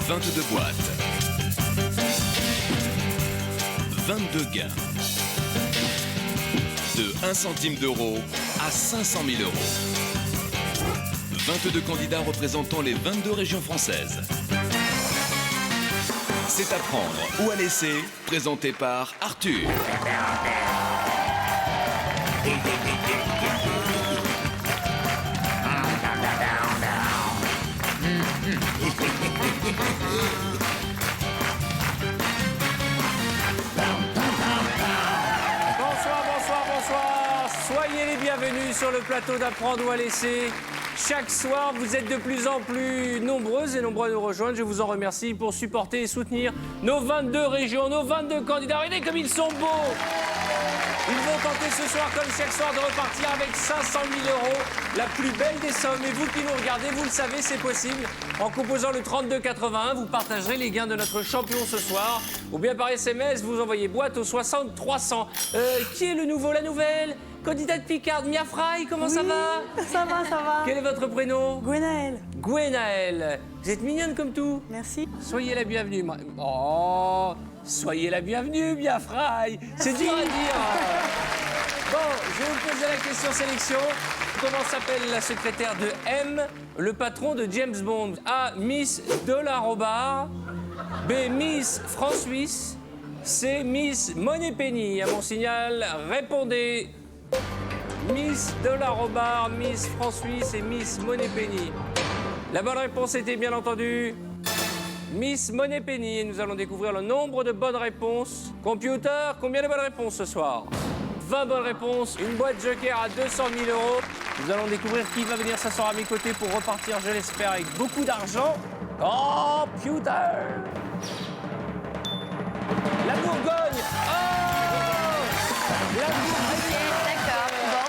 22 boîtes. 22 gains. De 1 centime d'euro à 500 000 euros. 22 candidats représentant les 22 régions françaises. C'est à prendre ou à laisser, présenté par Arthur. Bonsoir. Soyez les bienvenus sur le plateau d'Apprendre ou à laisser. Chaque soir, vous êtes de plus en plus nombreuses et nombreux à nous rejoindre. Je vous en remercie pour supporter et soutenir nos 22 régions, nos 22 candidats. Regardez comme ils sont beaux. Ils vont tenter ce soir, comme chaque soir, de repartir avec 500 000 euros, la plus belle des sommes. Et vous qui nous regardez, vous le savez, c'est possible. En composant le 3281, vous partagerez les gains de notre champion ce soir. Ou bien par SMS, vous envoyez boîte au 60 300. Qui est le nouveau, la nouvelle candidate Picard, Mia Fry, comment ça va? Ça va, ça va. Quel est votre prénom? Gwenaëlle. Gwenaëlle. Vous êtes mignonne comme tout. Merci. Soyez la bienvenue. Oh, soyez la bienvenue, Mia Fry. C'est dur à dire. Bon, je vais vous poser la question sélection. Comment s'appelle la secrétaire de M, le patron de James Bond? A. Miss Dollar au bar. B. Miss France-Suisse. C. Miss Money Penny. À mon signal, répondez. Miss Dollar au bar, Miss France-Suisse et Miss Money Penny. La bonne réponse était bien entendu Miss Money Penny. Et nous allons découvrir le nombre de bonnes réponses. Computer, combien de bonnes réponses ce soir? 20 bonnes réponses, une boîte joker à 200 000 euros. Nous allons découvrir qui va venir s'asseoir à mes côtés pour repartir, je l'espère, avec beaucoup d'argent. Computer. La Bourgogne. La Bourgogne. D'accord, bon.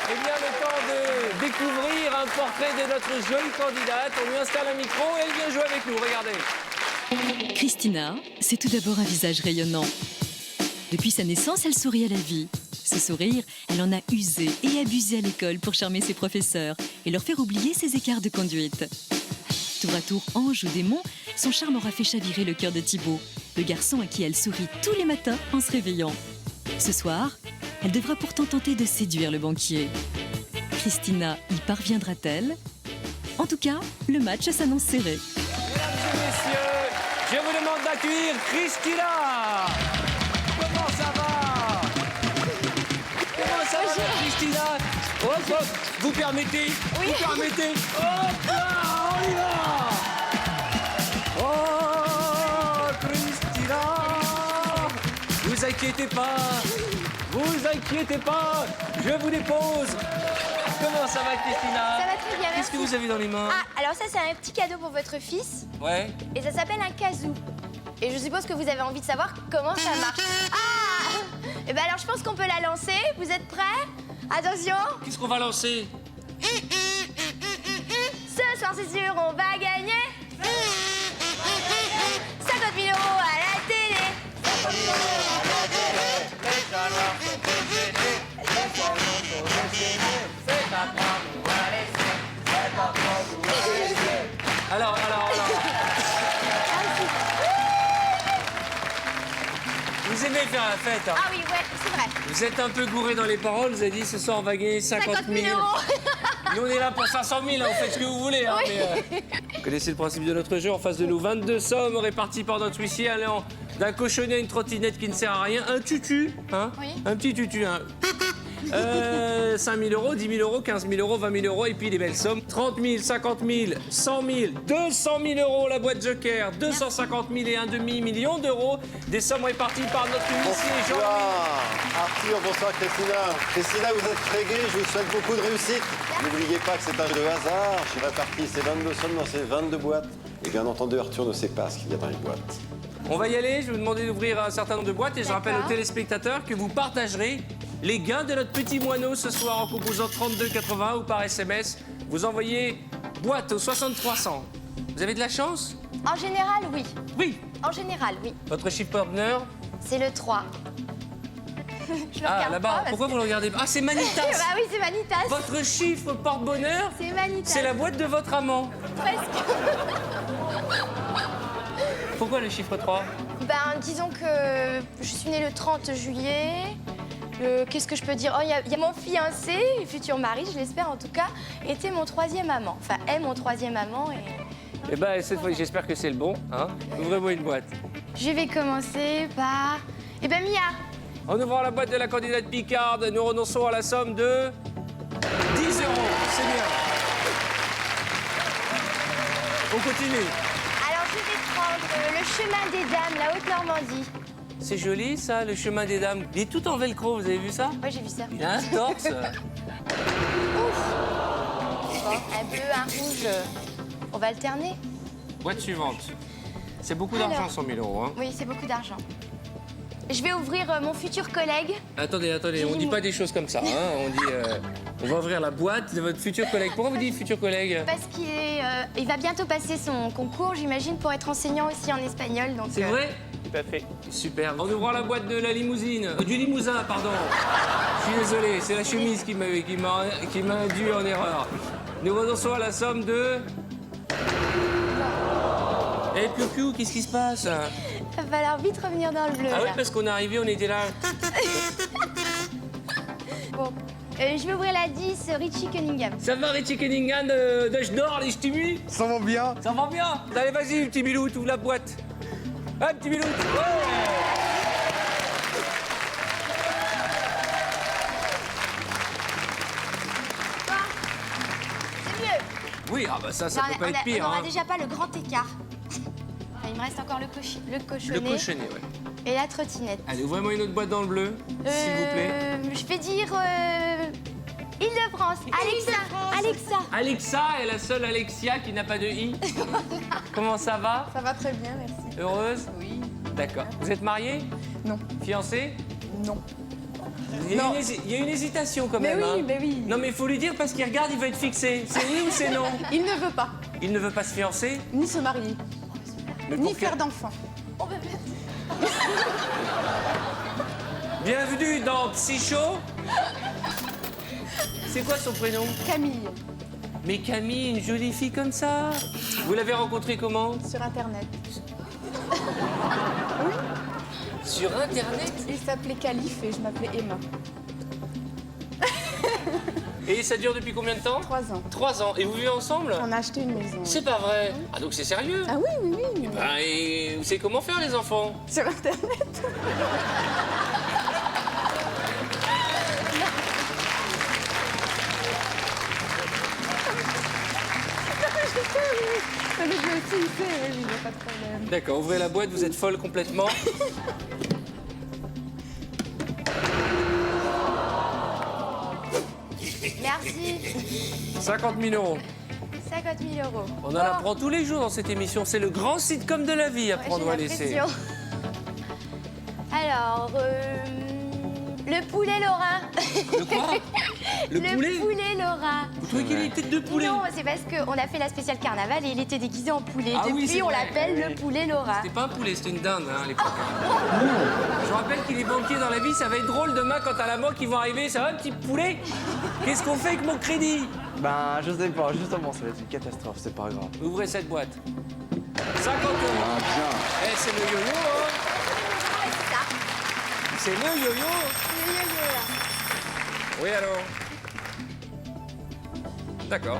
Eh bien, le temps de découvrir un portrait de notre jolie candidate. On lui installe un micro et elle vient jouer avec nous. Regardez. Christina, c'est tout d'abord un visage rayonnant. Depuis sa naissance, elle sourit à la vie. Ce sourire, elle en a usé et abusé à l'école pour charmer ses professeurs et leur faire oublier ses écarts de conduite. Tour à tour ange ou démon, son charme aura fait chavirer le cœur de Thibaut, le garçon à qui elle sourit tous les matins en se réveillant. Ce soir, elle devra pourtant tenter de séduire le banquier. Christina y parviendra-t-elle? En tout cas, le match s'annonce serré. Mesdames et messieurs, je vous demande d'accueillir Christina. Comment ça va? Comment ça va, Christina? Hop, hop. Vous permettez? Oui. Vous permettez? Hop là, on y va. Oh, Christina. Vous inquiétez pas. Vous inquiétez pas. Je vous dépose. Comment ça va, Christina? Ça va très bien, Qu'est-ce que merci. vous avez dans les mains? Ah, alors ça, c'est un petit cadeau pour votre fils. Ouais. Et ça s'appelle un kazoo. Et je suppose que vous avez envie de savoir comment ça marche. Ah! Eh ben alors, je pense qu'on peut la lancer. Vous êtes prêts? Attention. Qu'est-ce qu'on va lancer? Ce soir, c'est sûr, on va gagner 50 000 euros à la télé. 50 000 euros à la télé. Les chaleurs sont déchaînées. Les salons sont déchaînés. C'est à prendre ou à laisser. C'est à prendre ou à laisser. Alors. Vous aimez faire la fête, hein? Ah oui, ouais, c'est vrai. Vous êtes un peu gouré dans les paroles, vous avez dit ce soir on va gagner 50 000. euros. Nous on est là pour 500 000, hein, vous faites ce que vous voulez. Hein, Oui. mais, vous connaissez le principe de notre jeu, en face de nous 22 sommes réparties par notre huissier allant d'un cochonnet à une trottinette qui ne sert à rien, un tutu, hein, Oui. un petit tutu, hein. 5 000 euros, 10 000 euros, 15 000 euros, 20 000 euros et puis les belles sommes. 30 000, 50 000, 100 000, 200 000 euros la boîte joker, 250 000 et un demi-million d'euros. Des sommes réparties par notre huissier Jean. Bonsoir Arthur, bonsoir Christina. Christina, vous êtes très gai, je vous souhaite beaucoup de réussite. N'oubliez pas que c'est un jeu de hasard. J'ai réparti ces 22 sommes dans ces 22 boîtes. Et bien entendu, Arthur ne sait pas ce qu'il y a dans les boîtes. On va y aller, je vais vous demander d'ouvrir un certain nombre de boîtes et je rappelle aux téléspectateurs que vous partagerez les gains de notre petit moineau ce soir en composant 3280 ou par SMS. Vous envoyez boîte au 60 300. Vous avez de la chance? En général, oui. Oui. En général, oui. Votre chiffre porte-bonheur? C'est le 3. Je le Ah, regarde là-bas. pas parce Pourquoi que- vous le regardez pas? Ah, c'est Manitas. Bah oui, c'est Manitas. Votre chiffre porte-bonheur? C'est Manitas. C'est la boîte de votre amant. Presque. Pourquoi le chiffre 3? Ben, disons que je suis née le 30 juillet. Qu'est-ce que je peux dire? Oh, il y a mon fiancé, futur mari, je l'espère en tout cas, était mon 3e amant. Enfin, est mon 3e amant et... Eh ben, cette fois, j'espère que c'est le bon. Hein. Ouvrez-moi une boîte. Je vais commencer par... Eh ben, Mia. En ouvrant la boîte de la candidate Picarde, nous renonçons à la somme de 10 €. C'est bien. On continue. Alors, je vais prendre le chemin des dames, la Haute-Normandie. C'est joli, ça, le chemin des dames. Il est tout en velcro, vous avez vu ça? Ouais, j'ai vu ça. Il a un torse. Bon, un bleu, un rouge. On va alterner. Boîte suivante. C'est beaucoup Alors. d'argent, 100 000 €. Hein. Oui, c'est beaucoup d'argent. Je vais ouvrir mon futur collègue. Attendez, on dit pas des choses comme ça. Hein. On dit, on va ouvrir la boîte de votre futur collègue. Pourquoi vous dites futur collègue? Parce il va bientôt passer son concours, j'imagine, pour être enseignant aussi en espagnol. Donc, C'est vrai? Tout à fait. Super. En ouvrant la boîte de la limousine, du limousin, pardon. Je suis désolé, c'est la chemise qui m'a induit en erreur. Nous renonçons à la somme de... Eh, Piu-Piu, qu'est-ce qui se passe? va falloir vite revenir dans le bleu. Ah oui, là. parce qu'on est arrivé, on était là. Bon. Je vais ouvrir la 10, Richie Cunningham. Ça va, Richie Cunningham d'âge d'or, les ch'timus? Ça va bien. Ça va bien? Allez, vas-y, petit Bilou, ouvre la boîte. Ah, petit Bilou. Ouais. C'est mieux. Oui, ah bah ça Non, peut pas être pire. On n'aura Hein. déjà pas le grand écart. Enfin, il me reste encore le cochonnet. Le cochonnet, ouais. Et la trottinette. Allez, ouvrez-moi une autre boîte dans le bleu, s'il vous plaît. Je vais dire Île-de-France. Alexa. Alexa est la seule Alexia qui n'a pas de i. Comment ça va? Ça va très bien, merci. Heureuse? Oui. D'accord. Vous êtes mariée? Non. Fiancée? Non. Il y a Non. il y a une hésitation quand Mais même. oui, hein. mais oui. Non, mais il faut lui dire parce qu'il regarde, il va être fixé. C'est oui ou c'est non? Il ne veut pas, Il ne veut pas se fiancer? ni se marier, Mais ni pour faire quel- d'enfants. Bienvenue dans Psycho. C'est quoi son prénom? Camille, Mais Camille, une jolie fille comme ça. Vous l'avez rencontrée comment? sur Internet. Sur Internet. Il s'appelait Calife et je m'appelais Emma. Et ça dure depuis combien de temps? 3 ans. 3 ans. Et vous vivez ensemble? On a acheté une maison. C'est pas vrai. Ah donc c'est sérieux? Ah oui, oui, oui. Ben, et vous savez comment faire les enfants? Sur Internet. Non, mais je vais aussi y faire, il n'y a pas de problème. D'accord, ouvrez la boîte, vous êtes folle complètement. Merci. 50 000 €. 50 000 €. On en apprend tous les jours dans cette émission. C'est le grand sitcom de la vie, apprendre ou à laisser. Alors, le poulet lorrain. Le quoi? Le poulet? poulet lorrain. Vous trouvez qu'il a une tête de poulet? Non, c'est parce qu'on a fait la spéciale carnaval et il était déguisé en poulet. Ah oui, Depuis, c'est on vrai. l'appelle le poulet lorrain. C'était pas un poulet, c'était une dinde hein, à l'époque. Je vous rappelle qu'il est banquier dans la vie, ça va être drôle demain quand à la banque ils vont arriver. Ça va, un petit poulet? Qu'est-ce qu'on fait avec mon crédit? Ben, je sais pas, justement, ça va être une catastrophe, c'est pas grave. Ouvrez cette boîte. 50 €. Ah, bien. Eh, c'est le yo-yo, hein? C'est ça. C'est le yo-yo. Le yo-yo, là. Oui, alors? D'accord.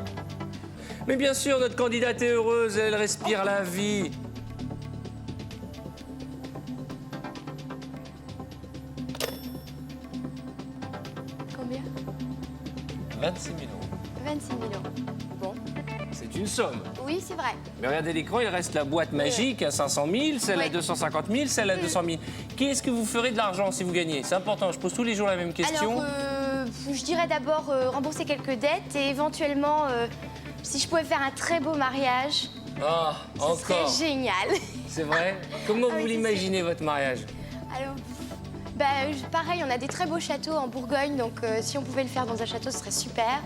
Mais bien sûr, notre candidate est heureuse, elle respire la vie. Combien 26 000 €. 26 000 €. Bon. C'est une somme. Oui, c'est vrai. Mais regardez l'écran, il reste la boîte magique à 500 000, celle à Oui. 250 000, celle à 200 000. Qu'est-ce que vous ferez de l'argent si vous gagnez? C'est important, je pose tous les jours la même question. Alors, je dirais d'abord rembourser quelques dettes et éventuellement, si je pouvais faire un très beau mariage, Ah, ce encore. serait génial. C'est vrai? Comment Ah oui, vous c'est l'imaginez, votre mariage? Alors, pareil, on a des très beaux châteaux en Bourgogne, donc si on pouvait le faire dans un château, ce serait super.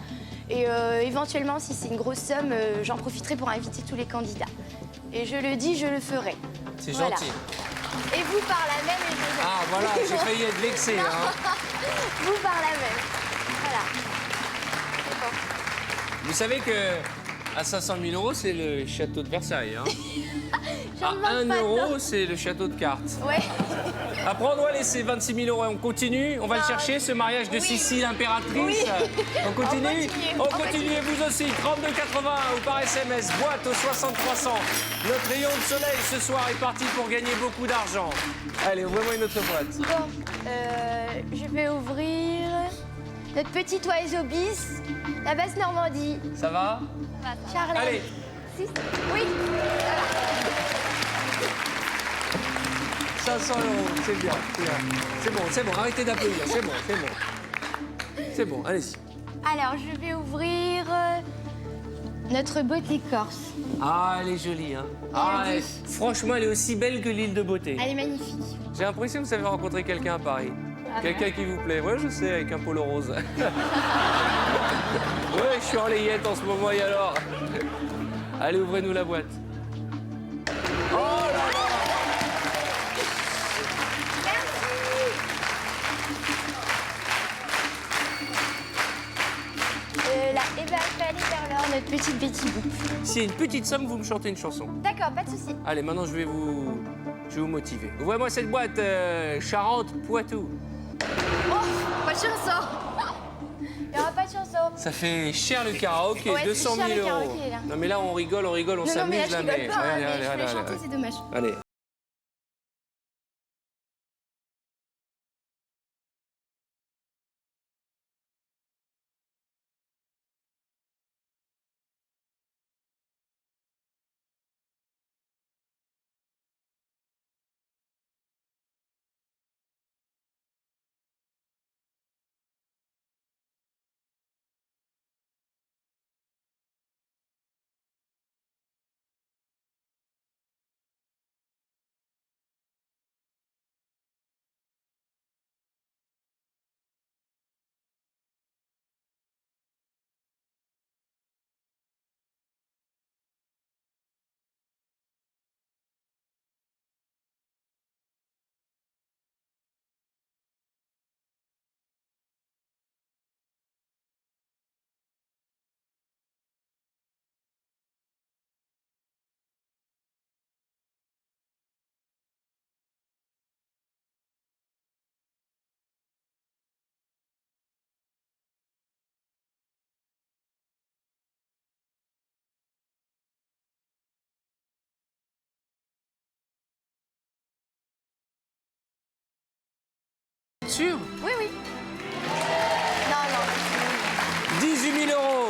Et éventuellement, si c'est une grosse somme, j'en profiterai pour inviter tous les candidats. Et je le dis, je le ferai. C'est Voilà. gentil. Et vous par la même, et je... Ah, voilà, j'ai failli être vexé. Hein. Vous par la même. Voilà. C'est bon. Vous savez que à 500 000 €, c'est le château de Versailles. Hein. À J'en 1 demande pas euro, tant. c'est le château de cartes. Ouais. Après, on doit laisser 26 000 euros et on continue. On va le Non. chercher, ce mariage de Oui. Sicile impératrice. Oui. On continue. On On continue. continue, vous aussi. 32,80 ou par SMS, boîte au 60 300. Notre rayon de soleil ce soir est parti pour gagner beaucoup d'argent. Allez, ouvrez-moi une autre boîte. Bon, je vais ouvrir notre petit oiseau bis, la basse Normandie. Ça va? Charlotte. Allez. Oui. Voilà. 500 euros, c'est bien. C'est bon, arrêtez d'applaudir. C'est bon. C'est bon, allez-y. Alors, je vais ouvrir notre beauté corse. Ah, elle est jolie, hein. Ah, Elle est elle- franchement, elle est aussi belle que l'île de beauté. Elle est magnifique. J'ai l'impression que vous avez rencontré quelqu'un à Paris. Quelqu'un qui vous plaît. Ouais, je sais, avec un polo rose. Ouais, je suis en layette en ce moment, et alors? Allez, ouvrez-nous la boîte. Oh là là! La Eva Palais vers l'or, notre petite Betty Boop. S'il y a une petite somme, vous me chantez une chanson. D'accord, pas de souci. Allez, maintenant, je vais vous motiver. Ouvrez-moi cette boîte, Charente-Poitou. Oh, pas de chanson. Il n'y aura pas de chanson. Ça fait cher le karaoké, Ouais, c'est 200 000 cher le euros. karaoké, là. Non, mais là, on rigole, on Non, mais là, s'amuse. je rigole pas, hein, Allez, mais allez, je allez, vais allez. chanter, c'est dommage. Allez. Sûr? Oui, oui. Non, non. 18 000 euros.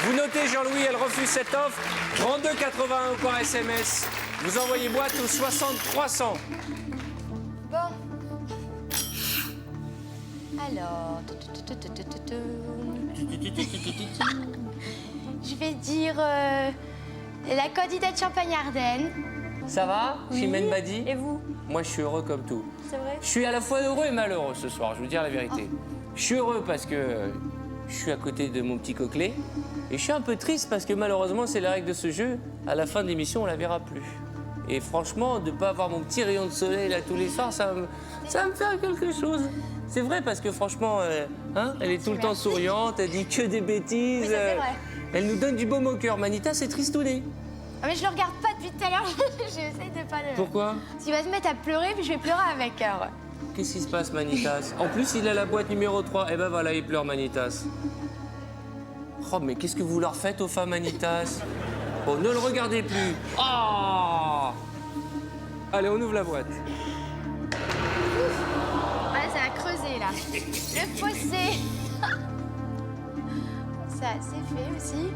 Vous notez, Jean-Louis, elle refuse cette offre. 32,81 par SMS. Vous envoyez boîte au 60 300. Bon. Alors. Je vais dire la candidate Champagne-Ardenne. Ça va, Chimène Badi? Et vous? Moi, je suis heureux comme tout. C'est vrai? Je suis à la fois heureux et malheureux ce soir, je vous dire la vérité. Je suis heureux parce que je suis à côté de mon petit coquelet. Et je suis un peu triste parce que malheureusement, c'est la règle de ce jeu. À la fin de l'émission, on la verra plus. Et franchement, de ne pas avoir mon petit rayon de soleil là tous les soirs, ça va me faire quelque chose. C'est vrai parce que franchement, elle est tout le temps souriante, elle dit que des bêtises. Oui, ça, c'est vrai. Elle nous donne du baume au cœur. Manita, c'est tristouné. Ah, mais je le regarde pas depuis tout à l'heure. J'essaie de pas le. Pourquoi? S'il va se mettre à pleurer, puis je vais pleurer avec. Alors. Qu'est-ce qui se passe, Manitas? En plus, il a la boîte numéro 3. Eh ben voilà, il pleure, Manitas. Oh, mais qu'est-ce que vous leur faites aux femmes, Manitas? Oh, ne le regardez plus. Ah! Allez, on ouvre la boîte. Voilà, ça a creusé là. Le fossé. Ça, c'est fait aussi.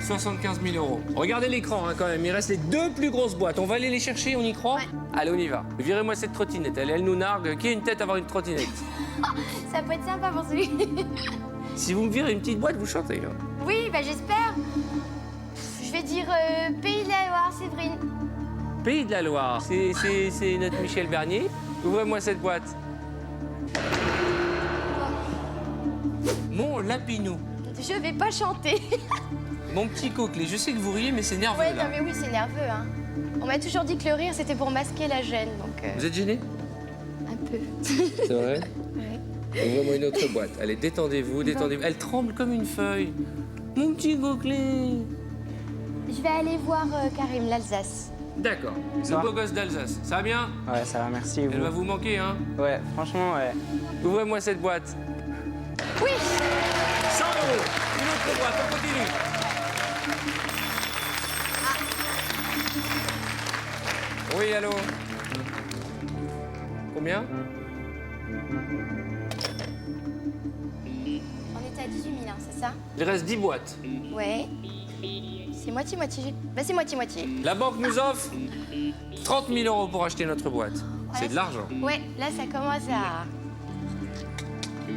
75 000 euros. Regardez l'écran hein, quand même, il reste les deux plus grosses boîtes. On va aller les chercher, on y croit? Ouais. Allez, on y va. Virez-moi cette trottinette, elle nous nargue. Qui a une tête à avoir une trottinette? Ça peut être sympa pour celui. Si vous me virez une petite boîte, vous chantez. Hein. Oui, bah j'espère. Je vais dire Pays de la Loire, Séverine. Pays de la Loire, c'est notre Michel Bernier. Ouvrez-moi cette boîte. Mon lapinou, Je vais pas chanter. mon petit coquelet. Je sais que vous riez, mais c'est nerveux Ouais, là. non mais oui, c'est nerveux. Hein. On m'a toujours dit que le rire, c'était pour masquer la gêne, donc Vous êtes gêné? un peu. C'est vrai? Ouais. Ouvrez-moi une autre boîte. Allez, détendez-vous, détendez-vous. Elle tremble comme une feuille. Mon petit coquelet. Je vais aller voir Karim, l'Alsace. D'accord. Ça Le va beau gosse d'Alsace. Ça va bien? Ouais, ça va, merci. et Elle vous va vous manquer, hein? Ouais, franchement, ouais. Ouvrez-moi cette boîte. Oui. 100 euros. Une autre boîte, on continue. Oui, allô? Combien? On était à 18 000, hein, c'est ça? Il reste 10 boîtes. Ouais. C'est moitié-moitié. Bah, c'est moitié-moitié. La banque nous offre 30 000 euros pour acheter notre boîte. C'est de l'argent. Ouais, là, ça commence à... 30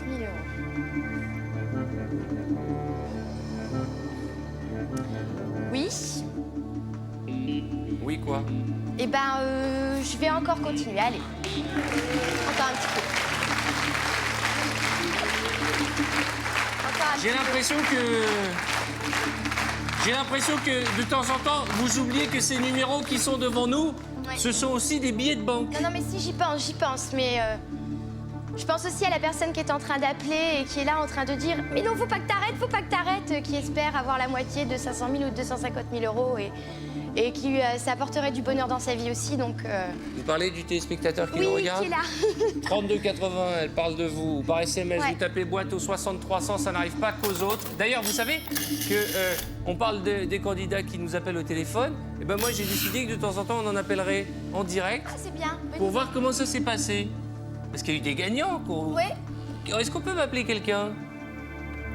000 euros. Oui. Oui, quoi? Eh ben, je vais encore continuer. Allez. Encore un petit peu. Encore un J'ai l'impression que de temps en temps, vous oubliez que ces numéros qui sont devant nous, Ouais. ce sont aussi des billets de banque. Non, non, mais si, j'y pense, mais je pense aussi à la personne qui est en train d'appeler et qui est là en train de dire « Mais non, faut pas que t'arrêtes », qui espère avoir la moitié de 500 000 ou 250 000 euros et qui, ça apporterait du bonheur dans sa vie aussi, donc... Vous parlez du téléspectateur qui Oui, nous regarde? qui est là. 32,80, elle parle de vous. Par SMS, Ouais. vous tapez boîte au 6300, ça n'arrive pas qu'aux autres. D'ailleurs, vous savez que on parle des candidats qui nous appellent au téléphone. Et ben moi, j'ai décidé que de temps en temps, on en appellerait en direct Ah, c'est bien. bonne pour idée. voir comment ça s'est passé. Parce qu'il y a eu des gagnants. Ouais. Est-ce qu'on peut m'appeler quelqu'un?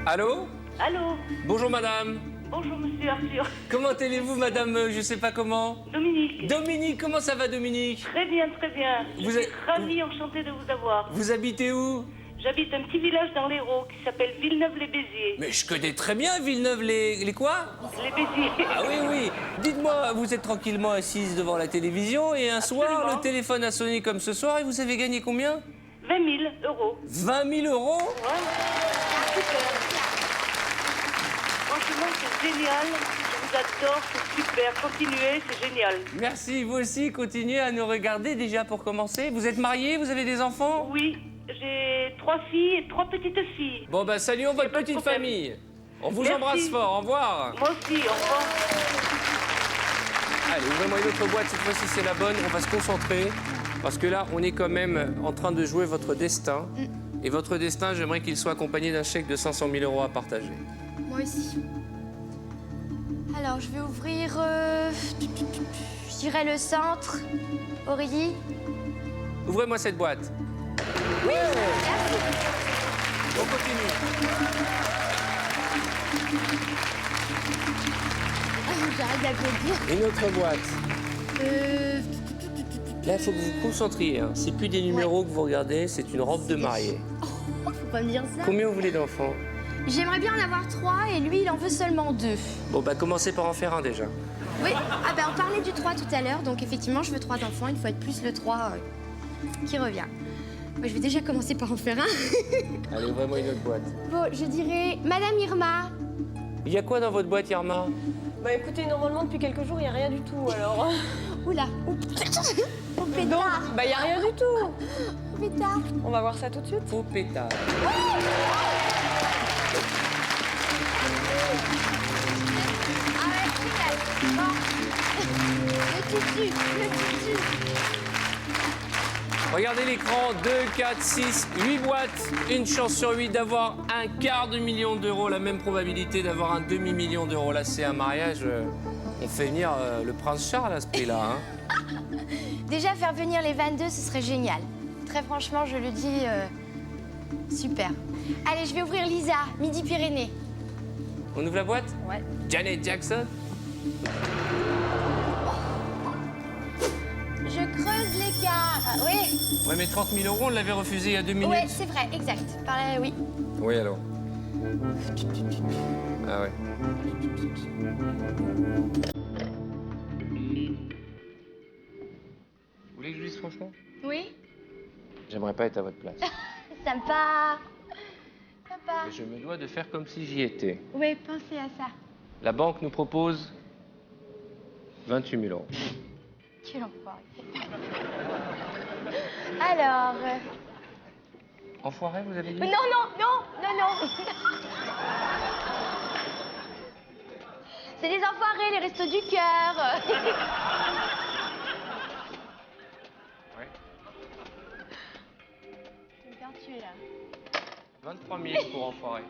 Allô? Allô, Bonjour, madame. bonjour monsieur Arthur. Comment allez-vous, madame, je sais pas comment? Dominique. Dominique, comment ça va, Dominique? Très bien, très bien. Je Vous suis êtes- ravie, enchantée de vous avoir. Vous habitez où? J'habite un petit village dans l'Hérault qui s'appelle Villeneuve-les-Béziers. Mais je connais très bien Villeneuve, les quoi? Les Béziers. Ah oui, oui. Dites-moi, vous êtes tranquillement assise devant la télévision et un soir, Absolument. le téléphone a sonné comme ce soir et vous avez gagné combien? 20 000 euros. 20 000 euros? Ouais. Super. Franchement, c'est génial. Je vous adore, c'est super. Continuez, c'est génial. Merci, vous aussi, continuez à nous regarder déjà pour commencer. Vous êtes mariés, vous avez des enfants? Oui, j'ai 3 filles et 3 petites filles. Bon, bah saluons votre pas de petite problème. famille. On vous Merci. embrasse fort, au revoir. Moi aussi, au revoir. Allez, ouvrez-moi une autre boîte, cette fois-ci c'est la bonne, on va se concentrer. Parce que là, on est quand même en train de jouer votre destin. Et votre destin, j'aimerais qu'il soit accompagné d'un chèque de 500 000 euros à partager. Moi aussi. Alors, je vais ouvrir, je dirais le centre. Aurélie. Ouvrez-moi cette boîte. Oui. On continue. J'arrête d'applaudir. Une autre boîte. Là, il faut que vous vous concentriez. Hein. C'est plus des numéros que vous regardez, c'est une robe de mariée. Faut pas me dire ça. Combien vous voulez d'enfants? J'aimerais bien en avoir 3 et lui, il en veut seulement 2. Bon, bah commencez par en faire un déjà. Oui. Ah ben, on parlait du 3 tout à l'heure, donc effectivement, je veux 3 enfants. Il faut être plus le 3 qui revient. Moi, je vais déjà commencer par en faire un. Allez, ouvrez-moi une autre boîte. Bon, je dirais Madame Irma. Il y a quoi dans votre boîte, Irma? Bah écoutez, normalement depuis quelques jours, il n'y a rien du tout alors. Oula. Au pétard. Bah il n'y a rien du tout. Au pétard. On va voir ça tout de suite. Faux pétard. Ah ouais, génial. Bon. Le tutu. Regardez l'écran, 2, 4, 6, 8 boîtes. Une chance sur 8 d'avoir un quart de million d'euros. La même probabilité d'avoir un demi-million d'euros. Là, c'est un mariage. On fait venir le prince Charles à ce prix-là. Hein. Déjà, faire venir les 22, ce serait génial. Très franchement, je le dis, super. Allez, je vais ouvrir Lisa, Midi-Pyrénées. On ouvre la boîte? Ouais. Janet Jackson? Je creuse l'écart. Ah, oui. Ouais, mais 30 000 euros, on l'avait refusé il y a 2 minutes. Ouais, c'est vrai, exact. Par là, oui. Oui, alors. Ah ouais. Vous voulez que je vous dise franchement? Oui. J'aimerais pas être à votre place. Sympa. Sympa. Mais je me dois de faire comme si j'y étais. Oui, pensez à ça. La banque nous propose 28 000 euros. Quel enfoiré. Alors... Enfoiré, vous avez dit? Non, non, non, non, non. C'est les enfoirés, les restos du cœur. Ouais. Tu me faire tuer, là. 23 000 pour enfoirer.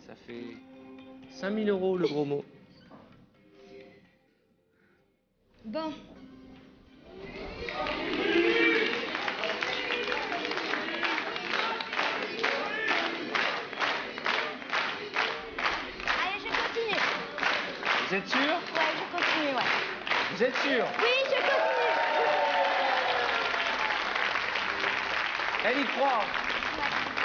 Ça fait 5 000 € le gros mot. Bon. Allez, je continue. Vous êtes sûr? Ouais, je continue, ouais. Vous êtes sûr? Oui, je continue. Elle y croit.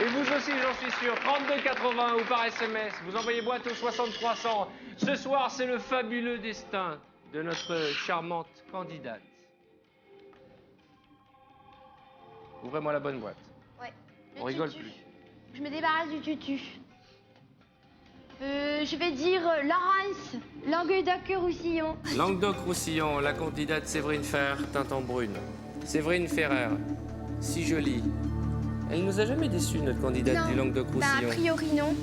Et vous aussi, j'en suis sûr. 32,80 ou par SMS. Vous envoyez boîte au 6300. Ce soir, c'est le fabuleux destin de notre charmante candidate. Ouvrez-moi la bonne boîte. Ouais. On rigole plus. Je me débarrasse du tutu. Je vais dire Laurence, Languedoc-Roussillon. Languedoc-Roussillon, la candidate Séverine Ferrer, teinte en brune. Séverine Ferrer, si jolie. Elle nous a jamais déçus, notre candidate Non. du Bah, a Languedoc-Roussillon. priori, non.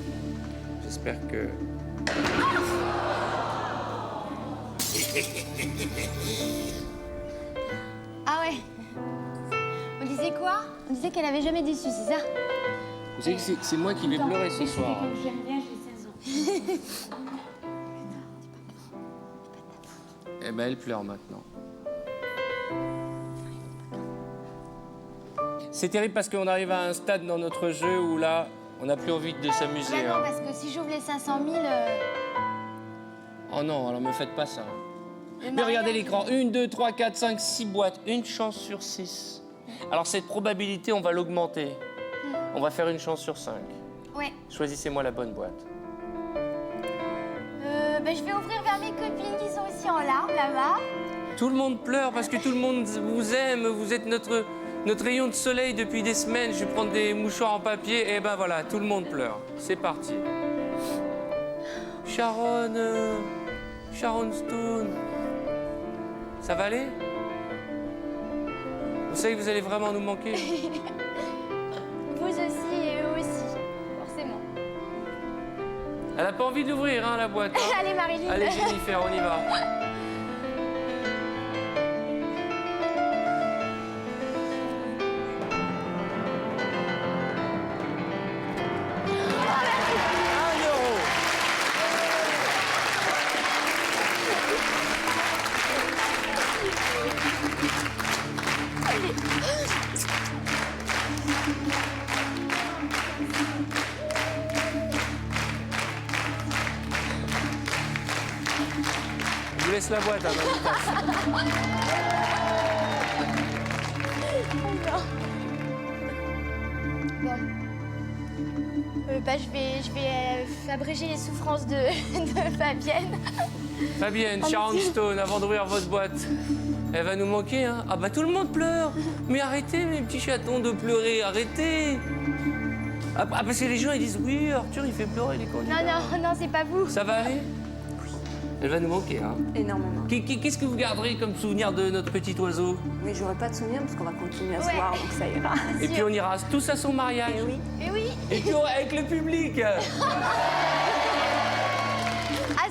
J'espère que... Ah ouais. On disait quoi? On disait qu'elle avait jamais déçu, c'est ça? Vous savez que c'est moi qui vais pleurer ce soir. J'aime bien, j'ai 16 ans. Eh ben, elle pleure maintenant. C'est terrible parce qu'on arrive à un stade dans notre jeu où là, on n'a plus envie de s'amuser. Bah non, hein. parce que si j'ouvre les 500 000... Oh non, alors me faites pas ça. le Mais regardez mariage- l'écran. 1, 2, 3, 4, 5, 6 boîtes. Une chance sur 6. Alors cette probabilité, on va l'augmenter. On va faire une chance sur 5. Ouais. Choisissez-moi la bonne boîte. Bah, je vais ouvrir vers mes copines qui sont aussi en larmes, là-bas. Tout le monde pleure parce que tout le monde vous aime. Vous êtes notre rayon de soleil depuis des semaines. Je vais prendre des mouchoirs en papier. Et ben voilà, tout le monde pleure. C'est parti. Sharon Stone. Ça va aller? Vous savez que vous allez vraiment nous manquer. Vous aussi et eux aussi, forcément. Elle n'a pas envie d'ouvrir, hein, la boîte. hein. Allez, Marilyn. Allez, Jennifer, on y va. Je vous laisse la boîte, hein, Bon. Bah, je vais abréger les souffrances de Fabienne. Fabienne, Sharon Stone, avant d'ouvrir votre boîte, elle va nous manquer, hein? Ah bah tout le monde pleure. Mais arrêtez, mes petits chatons, de pleurer, arrêtez. Ah, parce que les gens, ils disent, oui, Arthur, il fait pleurer les candidats. Non, c'est pas vous. Ça va aller? Elle va nous manquer, hein? Énormément. Qu'est-ce que vous garderez comme souvenir de notre petit oiseau? Mais j'aurais pas de souvenir parce qu'on va continuer à se Ouais. voir, donc ça ira. Et puis on ira tous à son mariage. Et oui. Et oui, Et puis avec le public. à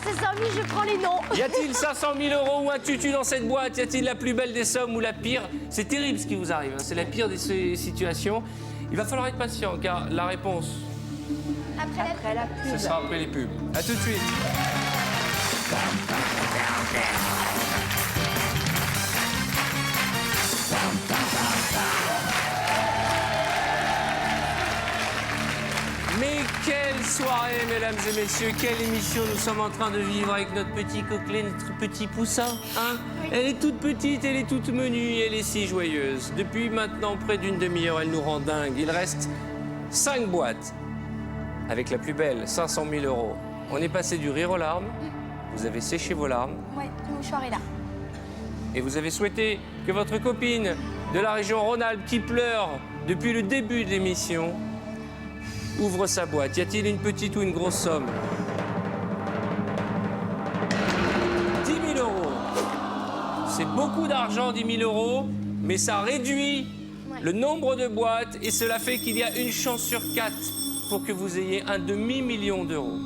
500 000, je prends les noms. Y a-t-il 500 000 € ou un tutu dans cette boîte? Y a-t-il la plus belle des sommes ou la pire? C'est terrible ce qui vous arrive, hein. C'est la pire des situations. Il va falloir être patient car la réponse, Après la ce sera après les pubs. À tout de suite. Mais quelle soirée, mesdames et messieurs, quelle émission nous sommes en train de vivre avec notre petit coquelet, notre petit poussin, hein? Elle est toute petite, elle est toute menue, elle est si joyeuse. Depuis maintenant près d'une demi-heure, elle nous rend dingue. Il reste 5 boîtes, avec la plus belle, 500 000 €. On est passé du rire aux larmes, vous avez séché vos larmes, Ouais, le mouchoir est là. et vous avez souhaité que votre copine de la région Rhône-Alpes qui pleure depuis le début de l'émission ouvre sa boîte. Y a-t-il une petite ou une grosse somme? 10 000 €. C'est beaucoup d'argent, 10 000 €, mais ça réduit le nombre de boîtes et cela fait qu'il y a une chance sur 4 pour que vous ayez un demi-million d'euros.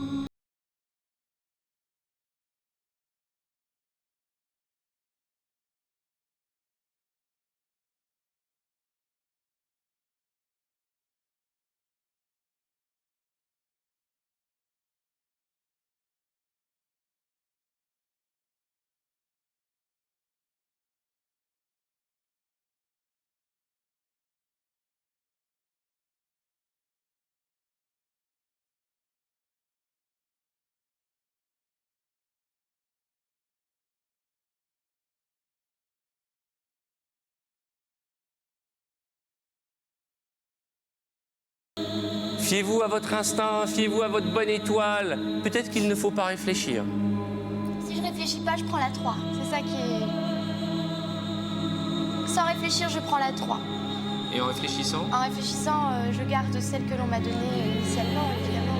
Fiez-vous à votre instinct, fiez-vous à votre bonne étoile. Peut-être qu'il ne faut pas réfléchir. Si je réfléchis pas, je prends la 3. C'est ça qui est... Sans réfléchir, je prends la 3. Et en réfléchissant? En réfléchissant, je garde celle que l'on m'a donnée initialement, évidemment.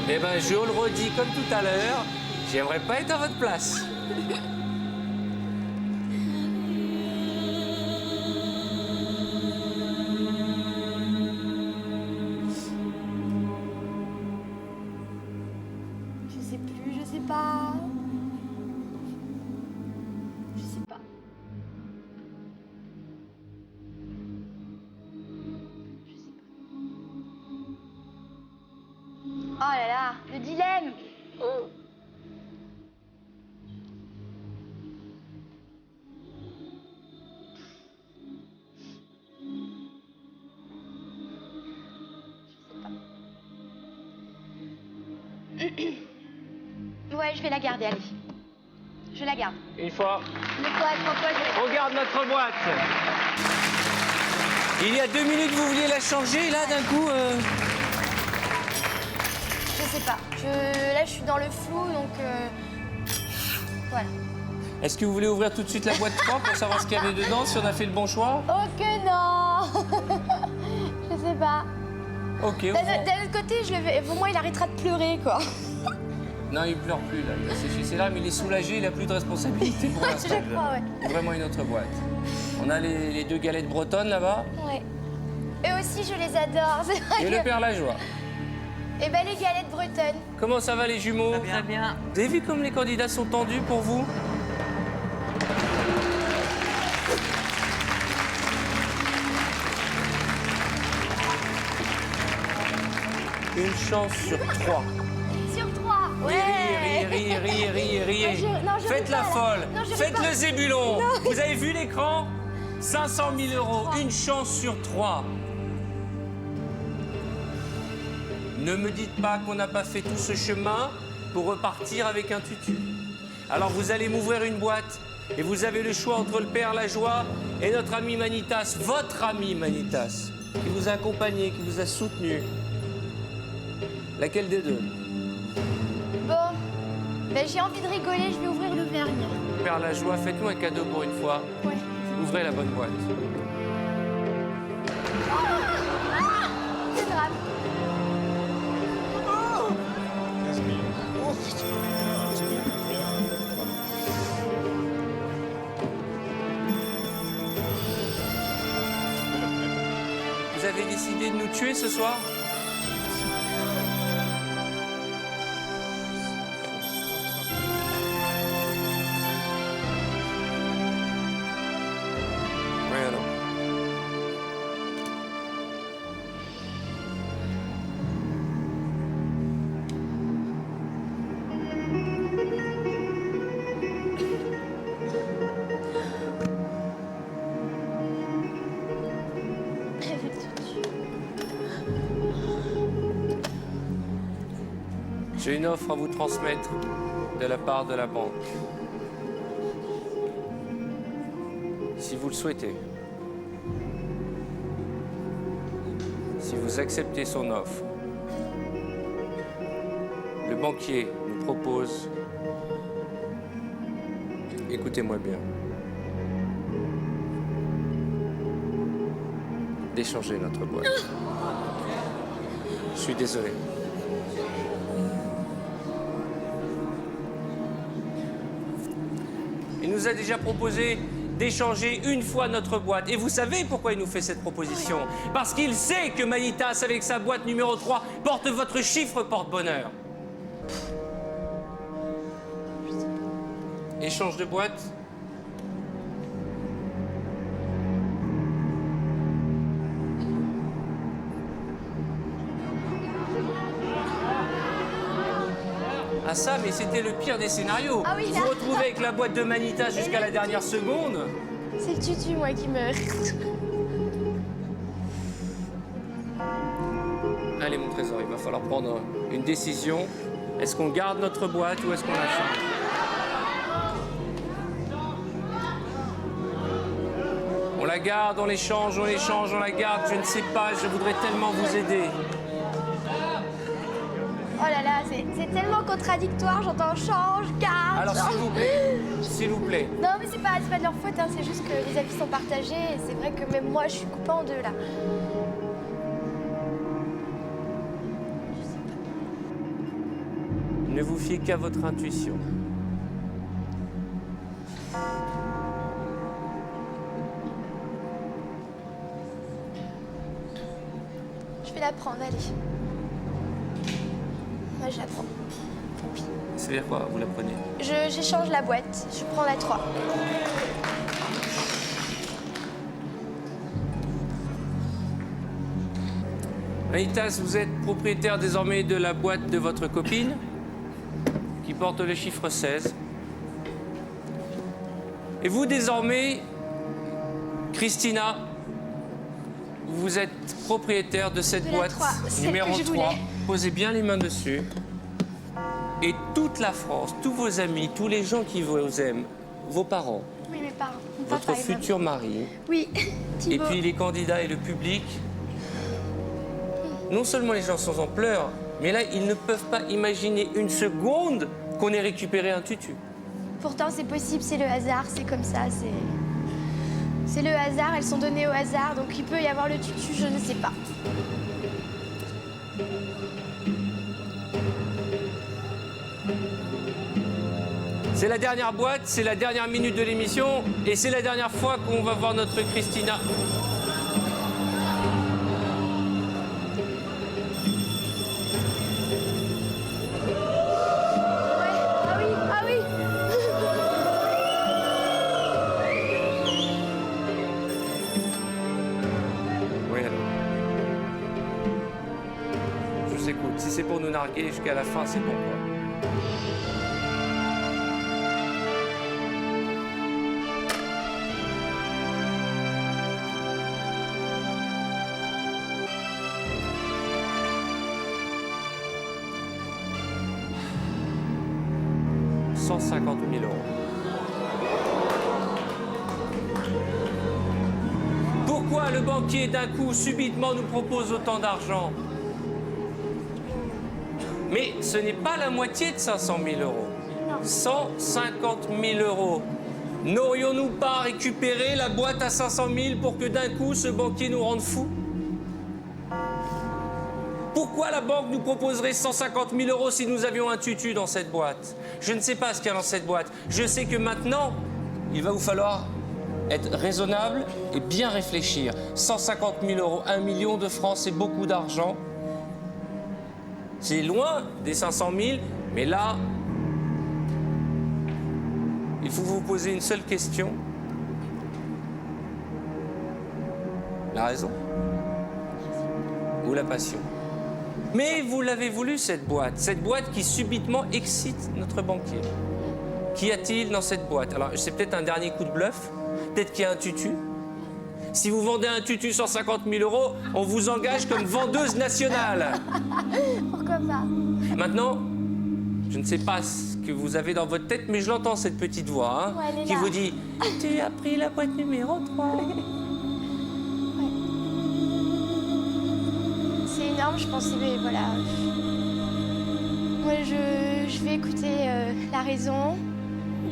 Eh ben, je le redis comme tout à l'heure, j'aimerais pas être à votre place. Je sais plus, je sais pas. Je sais pas. Oh là là, le dilemme. Oh. Ouais, je vais la garder, allez. Je la garde. Une fois. Une fois, 3 fois, je la On garde notre boîte. Il y a 2 minutes, vous vouliez la changer, là, d'un coup... Je sais pas. Là, je suis dans le flou, donc... Voilà. Est-ce que vous voulez ouvrir tout de suite la boîte 3 pour savoir ce qu'il y avait dedans, si on a fait le bon choix? Oh que non. Je sais pas. Ok. D'un autre côté, au moins, il arrêtera de pleurer, quoi. Non, il pleure plus, là. Il a séché ses larmes, il est soulagé, il n'a plus de responsabilité pour l'instant. Je crois, ouais. Vraiment une autre boîte. On a les 2 galettes bretonnes, là-bas. Ouais. Eux aussi, je les adore. C'est vrai Et que... le père Lajoie. Et ben, les galettes bretonnes. Comment ça va, les jumeaux? Très bien. Vous avez vu comme les candidats sont tendus pour vous? Une chance sur 3. Sur 3. Ouais. Riez. Non, je Faites veux la pas, là. folle. Non, je veux Faites pas. le zébulon. Vous avez vu l'écran? 500 000 euros. Une chance sur 3. Ne me dites pas qu'on n'a pas fait tout ce chemin pour repartir avec un tutu. Alors vous allez m'ouvrir une boîte et vous avez le choix entre le père Lajoie et notre ami Manitas, votre ami Manitas, qui vous a accompagné, qui vous a soutenu. Laquelle des deux? Bon. Ben, j'ai envie de rigoler, je vais ouvrir le vernis. Père Lajoie, faites-nous un cadeau pour une fois. Ouais. Ouvrez la bonne boîte. C'est grave. Vous avez décidé de nous tuer ce soir? Oui, alors. J'ai une offre à vous transmettre de la part de la banque. Si vous le souhaitez, si vous acceptez son offre, le banquier nous propose, écoutez-moi bien, d'échanger notre boîte. Je suis désolé. Il nous a déjà proposé d'échanger une fois notre boîte. Et vous savez pourquoi il nous fait cette proposition? Parce qu'il sait que Manitas, avec sa boîte numéro 3, porte votre chiffre porte-bonheur. Échange de boîte. Ah ça, mais c'était le pire des scénarios. Ah oui, là. Vous retrouvez avec la boîte de Manitas jusqu'à la dernière seconde. C'est le tutu, moi, qui me... Allez, mon trésor, il va falloir prendre une décision. Est-ce qu'on garde notre boîte ou est-ce qu'on la change? On la garde, on l'échange, on l'échange, on la garde. Je ne sais pas, je voudrais tellement vous aider. Oh là là, c'est tellement contradictoire, j'entends change, garde. Alors, s'il vous plaît, s'il vous plaît. Non, mais c'est pas de leur faute, hein, c'est juste que les avis sont partagés et c'est vrai que même moi, je suis coupée en deux là. Ne vous fiez qu'à votre intuition. Je vais la prendre, allez. Moi, je la prends. C'est-à-dire quoi, vous la prenez? J'échange la boîte, je prends la 3. Manitas, vous êtes propriétaire désormais de la boîte de votre copine, qui porte le chiffre 16. Et vous, désormais, Christina, vous êtes propriétaire de cette De la boîte 3, celle numéro que je 3. voulais. Posez bien les mains dessus. Et toute la France, tous vos amis, tous les gens qui vous aiment, vos parents, Oui, mes parents. Mon votre papa et maman. futur mari, Oui, et Thibaut. puis les candidats et le public, non seulement les gens sont en pleurs, mais là, ils ne peuvent pas imaginer une seconde qu'on ait récupéré un tutu. Pourtant, c'est possible, c'est le hasard, c'est comme ça, c'est le hasard, elles sont données au hasard, donc il peut y avoir le tutu, je ne sais pas. C'est la dernière boîte, c'est la dernière minute de l'émission, et c'est la dernière fois qu'on va voir notre Christina. Ah oui, ah oui. Oui, allô. Je vous écoute. Si c'est pour nous narguer jusqu'à la fin, c'est bon, quoi. 150 000 €. Pourquoi le banquier, d'un coup, subitement, nous propose autant d'argent? Mais ce n'est pas la moitié de 500 000 €. 150 000 €. N'aurions-nous pas récupéré la boîte à 500 000 pour que d'un coup, ce banquier nous rende fous? Pourquoi la banque nous proposerait 150 000 € si nous avions un tutu dans cette boîte? Je ne sais pas ce qu'il y a dans cette boîte. Je sais que maintenant, il va vous falloir être raisonnable et bien réfléchir. 150 000 €, 1 million de francs, c'est beaucoup d'argent. C'est loin des 500 000, mais là, il faut vous poser une seule question. La raison ou la passion? Mais vous l'avez voulu, cette boîte qui subitement excite notre banquier. Qu'y a-t-il dans cette boîte? Alors, c'est peut-être un dernier coup de bluff, peut-être qu'il y a un tutu. Si vous vendez un tutu 150 000 €, on vous engage comme vendeuse nationale. Pourquoi pas? Maintenant, je ne sais pas ce que vous avez dans votre tête, mais je l'entends, cette petite voix, hein, Ouais, elle est qui là. vous dit « Tu as pris la boîte numéro 3 ». C'est énorme, je pensais, mais voilà. Moi, je vais écouter la raison.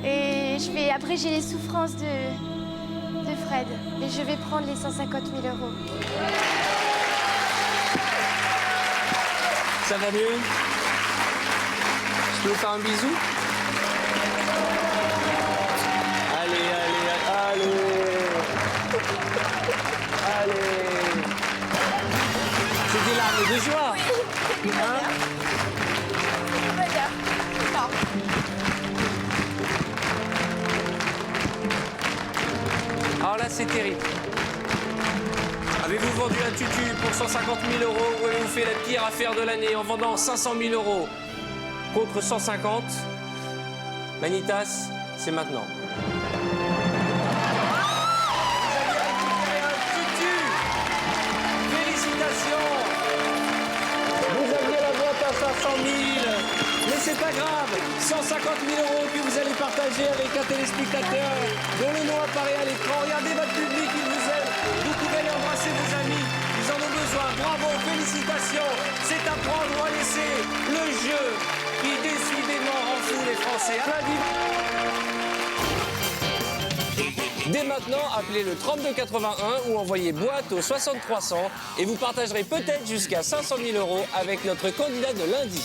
Et après, j'ai les souffrances de Fred. Et je vais prendre les 150 000 €. Ça va mieux? Je peux vous faire un bisou? Allez, allez, allez. De joie. Oui, c'est du bonheur. C'est du bonheur. Non. Alors là, c'est terrible. Avez-vous vendu un tutu pour 150 000 € ou avez-vous fait la pire affaire de l'année en vendant 500 000 € contre 150? Manitas, c'est maintenant. Vous avez récupéré un tutu. Félicitations. Vous aviez la boîte à 500 000. Mais c'est pas grave. 150 000 € que vous allez partager avec un téléspectateur dont le nom apparaît à l'écran. Regardez votre public, il vous aime. Vous pouvez aller embrasser vos amis. Ils en ont besoin. Bravo, félicitations. C'est à prendre ou à laisser. Le jeu qui décidément rend fou les Français. Dès maintenant, appelez le 3281 ou envoyez boîte au 6300 et vous partagerez peut-être jusqu'à 500 000 € avec notre candidat de lundi.